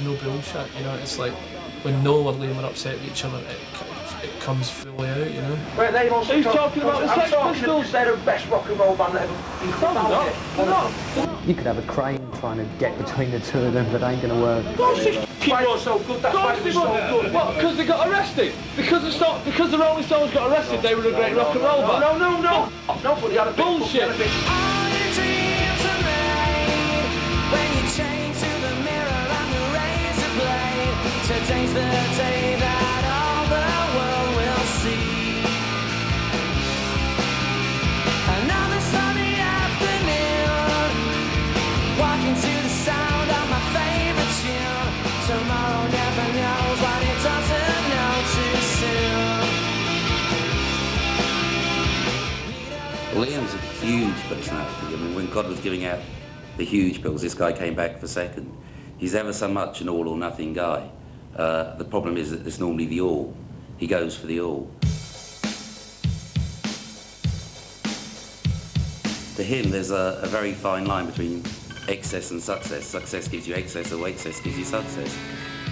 no bullshit, you know. It's like when Noel or Liam are upset with each other, it comes fully out, you know. Right, they've also Who's talking about the Sex Pistols? They're the best rock and roll band that ever been founded. You could have a crane trying to get between the two of them, but it ain't gonna work. Of course they was so good, that's why they were so good. What, because they got arrested? Because the Rolling Stones got arrested, they were a great rock and roll band? No, but he had a big... Bullshit! Today's the day that all the world will see. Another sunny afternoon, walking to the sound of my favorite tune. Tomorrow never knows what it doesn't know too soon. Liam's a huge personality. I mean, when God was giving out the huge pills, this guy came back for second. He's ever so much an all or nothing guy. The problem is that it's normally the all. He goes for the all. To him, there's a very fine line between excess and success. Success gives you excess, or excess gives you success.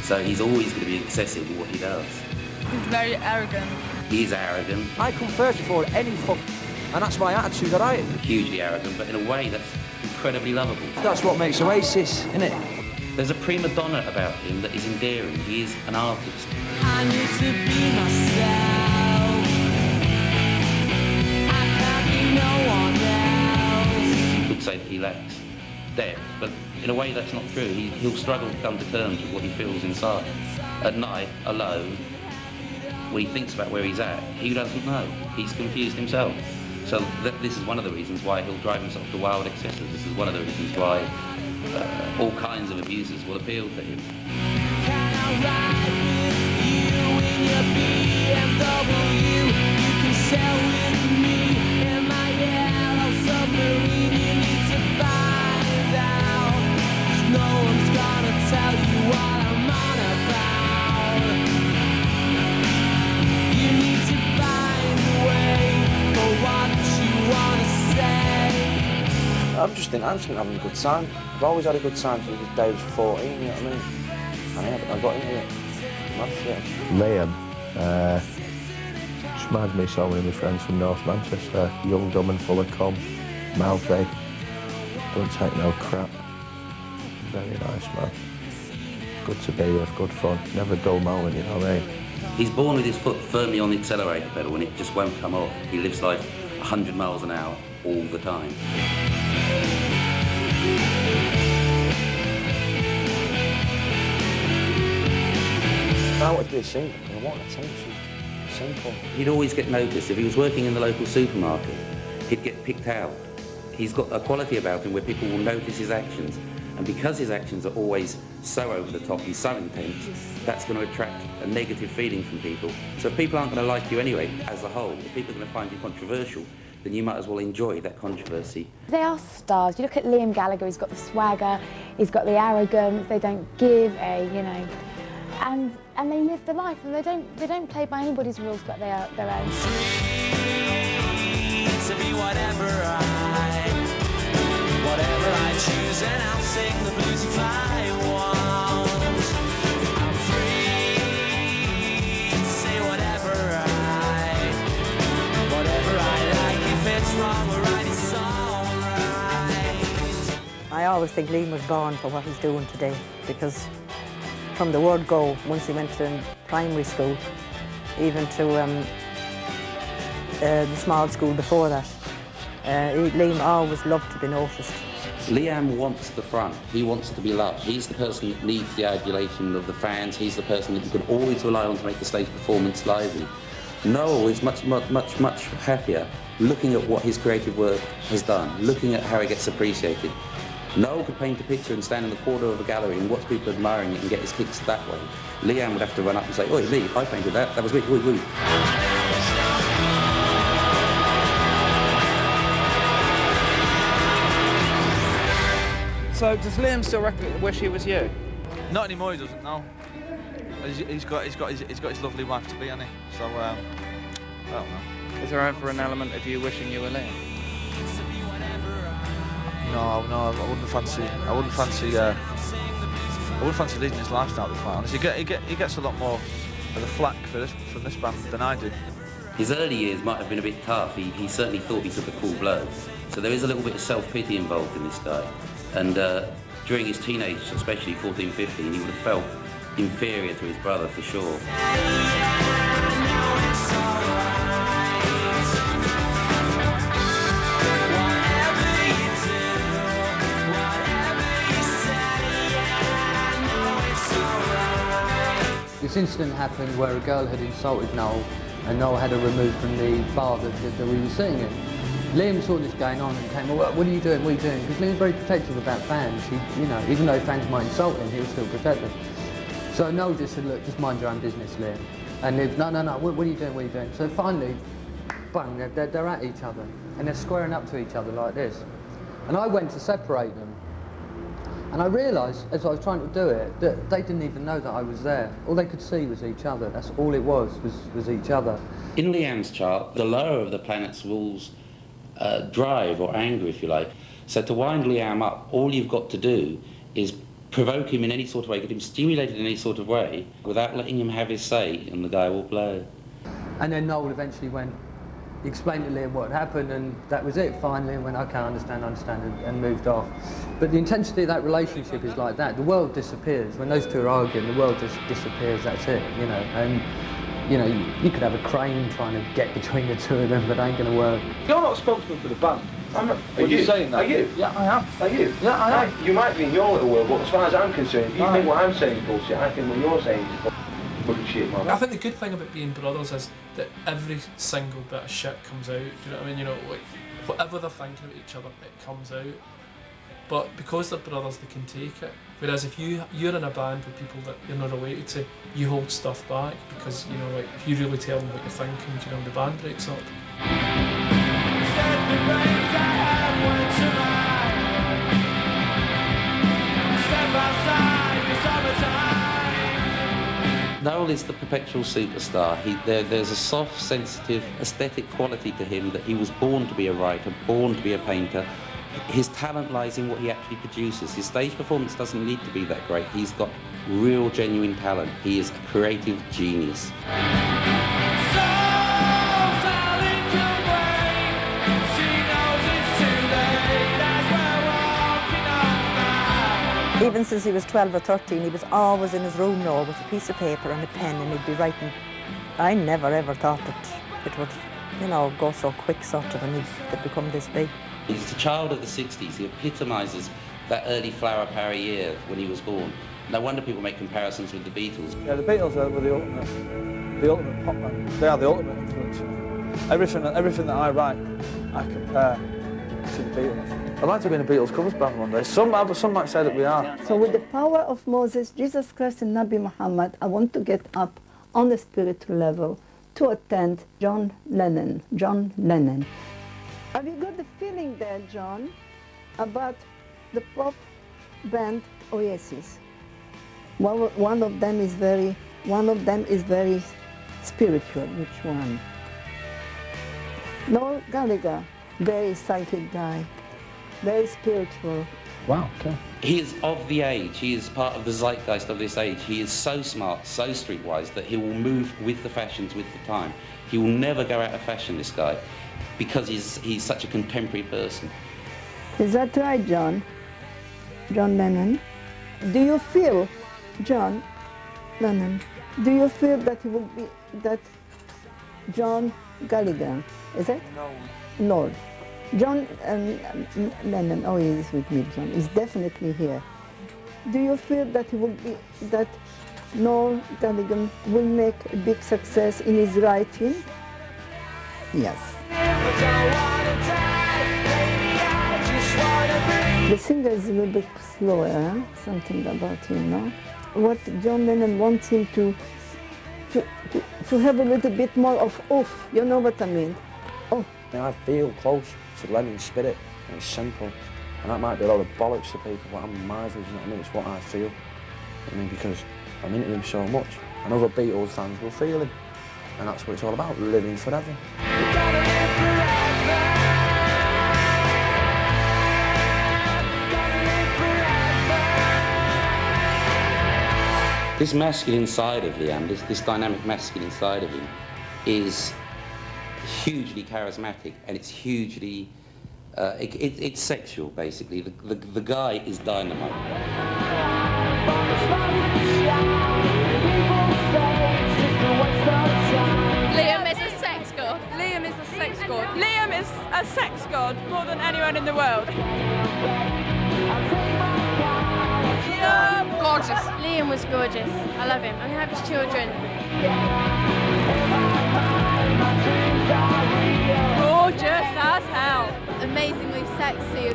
So he's always going to be excessive in what he does. He's very arrogant. He is arrogant. I come first before any fuck, and that's my attitude that I am. Hugely arrogant, but in a way that's incredibly lovable. That's what makes Oasis, isn't it? There's a prima donna about him that is endearing. He is an artist. I need to be myself. I can't be no one else. You could say that he lacks depth, but in a way that's not true. He'll struggle to come to terms with what he feels inside. At night, alone, when he thinks about where he's at, he doesn't know. He's confused himself. So this is one of the reasons why he'll drive himself to wild excesses. This is one of the reasons why all kinds of abusers will appeal to him. Can I ride with you in your BMW? You can sail with me in my yellow submarine. You need to find out, 'cause no one's gonna tell you what I'm on about. You need to find a way for what you wanna say. I'm just enhancement, having a good time. I've always had a good time since the day I was 14, you know what I mean? And I got into it. Mad shit. Liam, just reminds me of so many of my friends from North Manchester. Young, dumb and full of cum, mouthy, don't take no crap. Very nice man. Good to be with, good fun, never a dull moment, you know what I mean? He's born with his foot firmly on the accelerator pedal and it just won't come off. He lives life 100 miles an hour all the time. I wanted to be a singer, I want attention. Simple. He'd always get noticed. If he was working in the local supermarket, he'd get picked out. He's got a quality about him where people will notice his actions. And because his actions are always so over the top and so intense, that's going to attract a negative feeling from people. So if people aren't going to like you anyway, as a whole, if people are going to find you controversial, then you might as well enjoy that controversy. They are stars. You look at Liam Gallagher, he's got the swagger, he's got the arrogance, they don't give a, you know, and they live the life, and they don't play by anybody's rules but their own. Free to be whatever I choose, and I'll sing the blues if I want. I'm free to say whatever I like. If it's wrong or right, it's all right. I always think Liam was born for what he's doing today, because from the word go, once he went to primary school, even to the small school before that, Liam always loved to be noticed. Liam wants the front. He wants to be loved. He's the person that needs the adulation of the fans. He's the person that you can always rely on to make the stage performance lively. Noel is much happier looking at what his creative work has done, looking at how it gets appreciated. Noel could paint a picture and stand in the corner of a gallery and watch people admiring it and get his kicks that way. Liam would have to run up and say, "Oi, Lee, I painted that. That was me. Woo, woo." So does Liam still wish he was you? Not anymore, he doesn't, no. He's got his lovely wife to be, hasn't he? So, I don't know. Is there ever an element of you wishing you were Liam? No, I wouldn't fancy wouldn't fancy leading his lifestyle, to be quite honest. He gets a lot more of the flack from this band than I did. His early years might have been a bit tough. He certainly thought he took a cool blow. So there is a little bit of self-pity involved in this guy. And during his teenage, especially 14, 15, he would have felt inferior to his brother for sure. This incident happened where a girl had insulted Noel, and Noel had her removed from the bar that we were sitting in. Liam saw this going on and came, well, what are you doing, what are you doing? Because Liam's very protective about fans. He, you know, even though fans might insult him, he'll still protect them. So Noel just said, look, just mind your own business, Liam. And Liam's, no, what are you doing, what are you doing? So finally, bang, they're at each other, and they're squaring up to each other like this. And I went to separate them. And I realised, as I was trying to do it, that they didn't even know that I was there. All they could see was each other. That's all it was each other. In Leanne's chart, the lower of the planets rules drive or anger, if you like. So to wind Liam up, all you've got to do is provoke him in any sort of way, get him stimulated in any sort of way, without letting him have his say, and the guy will blow. And then Noel eventually went, he explained to Liam what had happened, and that was it finally, and went, okay, I understand, and moved off. But the intensity of that relationship is like that. The world disappears. When those two are arguing, the world just disappears, that's it, you know. And, you know, you could have a crane trying to get between the two of them, but it ain't going to work. You're not spokesman for the band. I'm not. Are you saying that? Are you? Yeah, I am. Are you? Yeah, I am. You might be in your little world, but as far as I'm concerned, if you think what I'm saying is bullshit, I think what you're saying is bullshit, man. I think the good thing about being brothers is that every single bit of shit comes out. Do you know what I mean? You know, like whatever they're thinking about each other, it comes out. But because they're brothers, they can take it. Whereas if you're in a band with people that you're not related to, you hold stuff back because, you know, like if you really tell them what you're thinking, you know, the band breaks up. Noel is the perpetual superstar. There's a soft, sensitive, aesthetic quality to him that he was born to be a writer, born to be a painter. His talent lies in what he actually produces. His stage performance doesn't need to be that great. He's got real, genuine talent. He is a creative genius. Even since he was 12 or 13, he was always in his room now with a piece of paper and a pen, and he'd be writing. I never ever thought that it would, you know, go so quick sort of, and he'd become this big. He's a child of the 60s. He epitomises that early flower power year when he was born. No wonder people make comparisons with the Beatles. Yeah, the Beatles were the ultimate pop band. They are the ultimate influence. Everything that I write, I compare to the Beatles. I'd like to be in a Beatles covers band one day. Some might say that we are. So with the power of Moses, Jesus Christ and Nabi Muhammad, I want to get up on the spiritual level to attend John Lennon. Have you got the feeling there, John, about the pop band Oasis? One of them is very spiritual. Which one? Noel Gallagher, very psychic guy, very spiritual. Wow, okay. He is of the age. He is part of the zeitgeist of this age. He is so smart, so streetwise, that he will move with the fashions, with the time. He will never go out of fashion, this guy, because he's such a contemporary person. Is that right, John? John Lennon? Do you feel, John Lennon, do you feel that he will be, that John Gallagher, is it? No. John Lennon, oh, he is with me, John, is definitely here. Do you feel that he will be, that Noel Gallagher will make a big success in his writing? Yes. The singer is a little bit slower, huh? Something about him, no? What John Lennon wants him to have a little bit more of oof, you know what I mean? Oh. I feel close to Lennon's spirit, and it's simple. And that might be a lot of bollocks to people, but I'm mindful, you know what I mean? It's what I feel. I mean, because I'm into him so much, and other Beatles fans will feel him. And that's what it's all about, living forever. This masculine side of Liam, this dynamic masculine side of him, is hugely charismatic, and it's hugely, it's sexual, basically. The guy is dynamite. Liam is a sex god. Liam is a sex god. Liam is a sex god more than anyone in the world. Yeah, gorgeous. Liam was gorgeous. I love him. I'm gonna have his children. Gorgeous as hell. Amazingly sexy.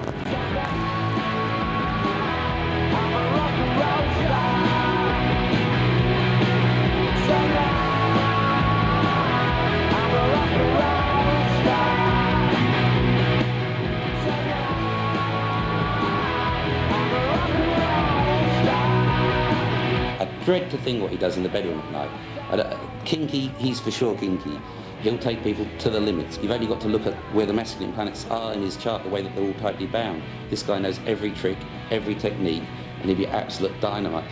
I dread to think what he does in the bedroom at night. Kinky, he's for sure kinky. He'll take people to the limits. You've only got to look at where the masculine planets are in his chart, the way that they're all tightly bound. This guy knows every trick, every technique, and he'd be absolute dynamite.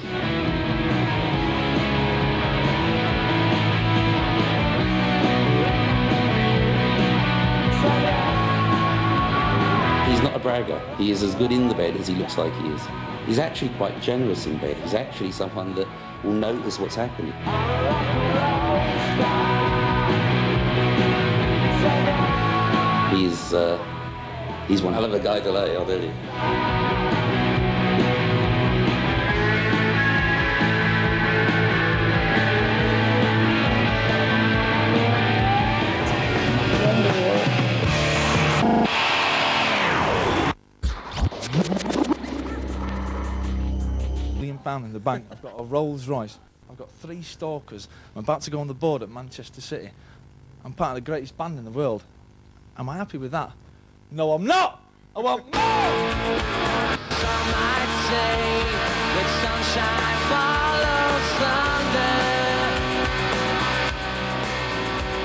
He's not a bragger. He is as good in the bed as he looks like he is. He's actually quite generous in bed. He's actually someone that will notice what's happening. He's one hell of a guy to lay, I'll tell you. £1 in the bank. I've got a Rolls Royce. I've got 3 stalkers. I'm about to go on the board at Manchester City. I'm part of the greatest band in the world. Am I happy with that? No, I'm not! I want more! Some might say that sunshine follows thunder.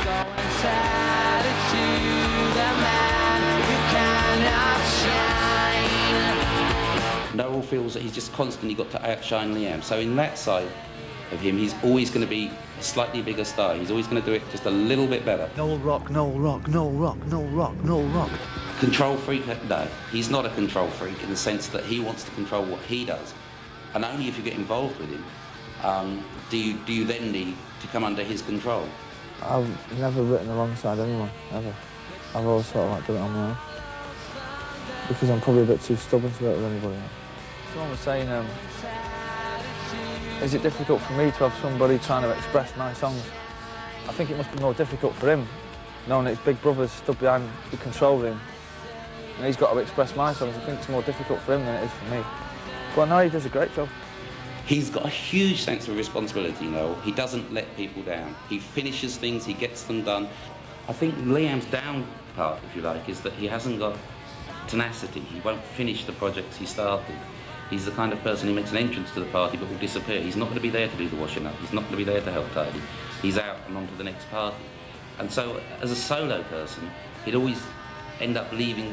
Go and tell it to the man who cannot shine. Noel feels that he's just constantly got to outshine Liam. So in that side of him, he's always going to be a slightly bigger star. He's always going to do it just a little bit better. Noel rock, Noel rock, Noel rock, Noel rock, Noel rock. Control freak? No, he's not a control freak in the sense that he wants to control what he does. And only if you get involved with him do you then need to come under his control. I've never written alongside anyone, ever. I've always sort of like done it on my own. Because I'm probably a bit too stubborn to work with anybody else. Someone was saying, is it difficult for me to have somebody trying to express my songs? I think it must be more difficult for him, knowing that his big brother's stood behind the control room and he's got to express my songs. I think it's more difficult for him than it is for me. But no, he does a great job. He's got a huge sense of responsibility, Noel. He doesn't let people down. He finishes things, he gets them done. I think Liam's down part, if you like, is that he hasn't got tenacity. He won't finish the projects he started. He's the kind of person who makes an entrance to the party but will disappear. He's not going to be there to do the washing up. He's not going to be there to help tidy. He's out and on to the next party. And so, as a solo person, he'd always end up leaving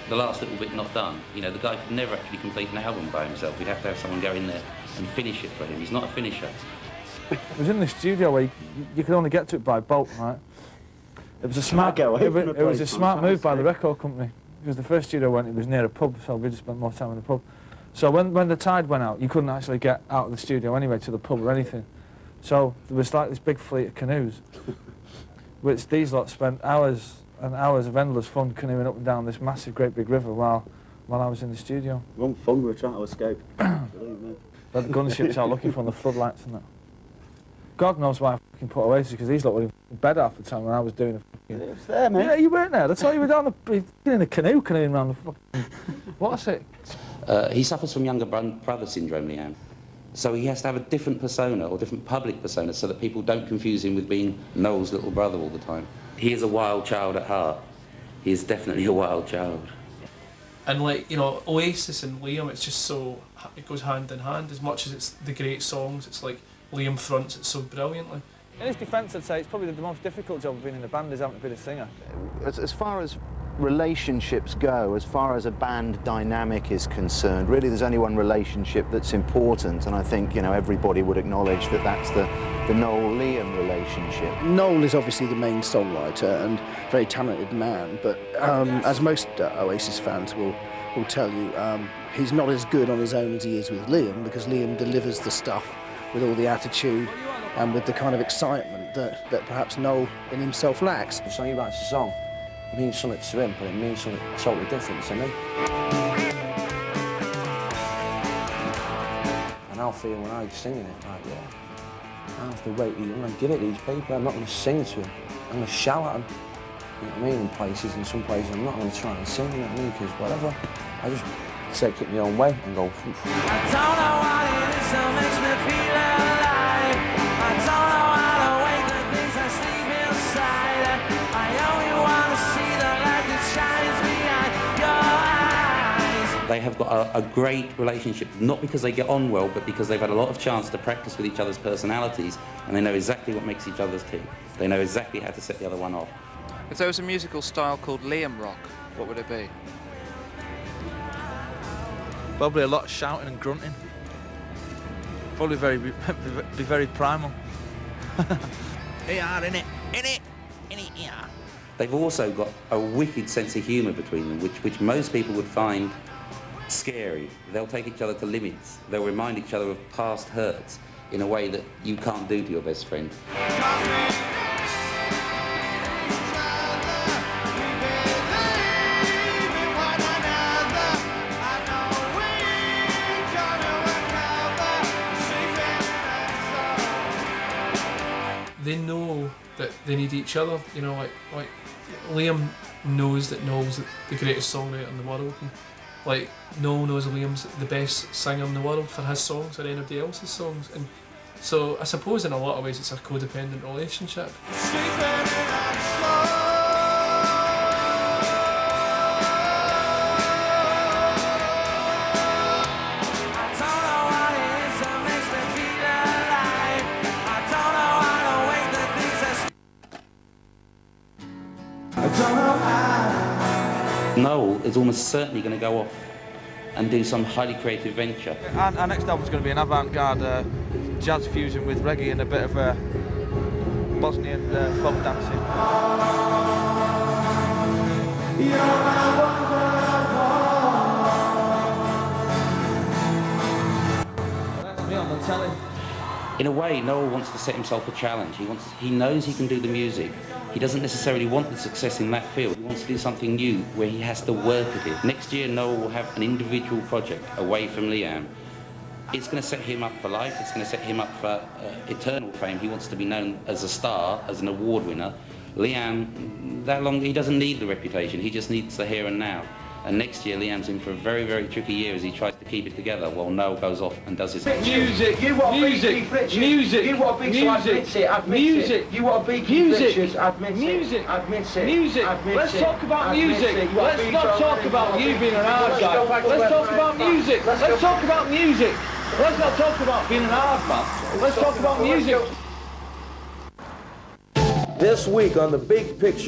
the last little bit not done. You know, the guy could never actually complete an album by himself. He'd have to have someone go in there and finish it for him. He's not a finisher. It was in the studio where you could only get to it by boat, right? It was a smart, it was a smart move by the record company. Because the first studio it was near a pub, so we just spent more time in the pub. So when the tide went out, you couldn't actually get out of the studio anyway to the pub or anything. So there was like this big fleet of canoes, which these lot spent hours and hours of endless fun canoeing up and down this massive, great big river while I was in the studio. We weren't fun, we were trying to escape. Believe me. But the gunships out looking for the floodlights and that. God knows why I fucking put Oasis, because these lot were in bed half the time when I was doing a fucking... It was there, mate. Yeah, you weren't there. That's why you were down in a canoe canoeing around the fucking... What's it? He suffers from younger brother syndrome, Liam. So he has to have a different persona, or different public persona, so that people don't confuse him with being Noel's little brother all the time. He is a wild child at heart. He is definitely a wild child. And like, you know, Oasis and Liam, it's just so, it goes hand in hand. As much as it's the great songs, it's like Liam fronts it so brilliantly. In his defence, I'd say it's probably the most difficult job of being in a band is having to be the singer. As far as relationships go, as far as a band dynamic is concerned, really there's only one relationship that's important, and I think, you know, everybody would acknowledge that that's the Noel-Liam relationship. Noel is obviously the main songwriter and very talented man, but as most Oasis fans will tell you, he's not as good on his own as he is with Liam, because Liam delivers the stuff with all the attitude and with the kind of excitement that perhaps Noel in himself lacks. So he writes a song, it means something to him, but it means something totally different to me. And I'll feel when I'm singing it, like, yeah, I have to wait, I'm going to give it to these people, I'm not going to sing to them, I'm going to shout at them, you know what I mean, in places, in some places I'm not going to try and sing, you know what I mean, because whatever, I just take it my own way and go, oof. I don't know what it is that makes me feel alive. I don't know how to wake the things that sleep inside. I only want to see the light that shines behind your eyes. They have got a great relationship, not because they get on well, but because they've had a lot of chance to practice with each other's personalities, and they know exactly what makes each other's tick. They know exactly how to set the other one off. If there was a musical style called Liam rock, what would it be? Probably a lot of shouting and grunting. Probably be very primal. Yeah, in it, yeah. They've also got a wicked sense of humour between them, which most people would find scary. They'll take each other to limits. They'll remind each other of past hurts in a way that you can't do to your best friend. They know that they need each other, you know, like Liam knows that Noel's the greatest songwriter in the world, and like Noel knows Liam's the best singer in the world for his songs or anybody else's songs, and so I suppose in a lot of ways it's a codependent relationship. Noel is almost certainly going to go off and do some highly creative venture. Our next album's going to be an avant-garde jazz fusion with reggae and a bit of Bosnian folk dancing. That's me on the telly. In a way, Noel wants to set himself a challenge. He knows he can do the music. He doesn't necessarily want the success in that field. He wants to do something new where he has to work at it. Next year, Noel will have an individual project away from Liam. It's going to set him up for life. It's going to set him up for eternal fame. He wants to be known as a star, as an award winner. Liam, he doesn't need the reputation. He just needs the here and now. And next year, Liam's in for a very, very tricky year as he tries to keep it together while Noel goes off and does his music. You want music, music. You want big, so admit it, admit it. You want big Richards, admit it, admit it. Music. Let's talk about music. Let's not talk about you being an hard guy. Let's talk about music. Let's talk about music. Let's not talk about being an hard man. Let's talk about music. This week on The Big Picture,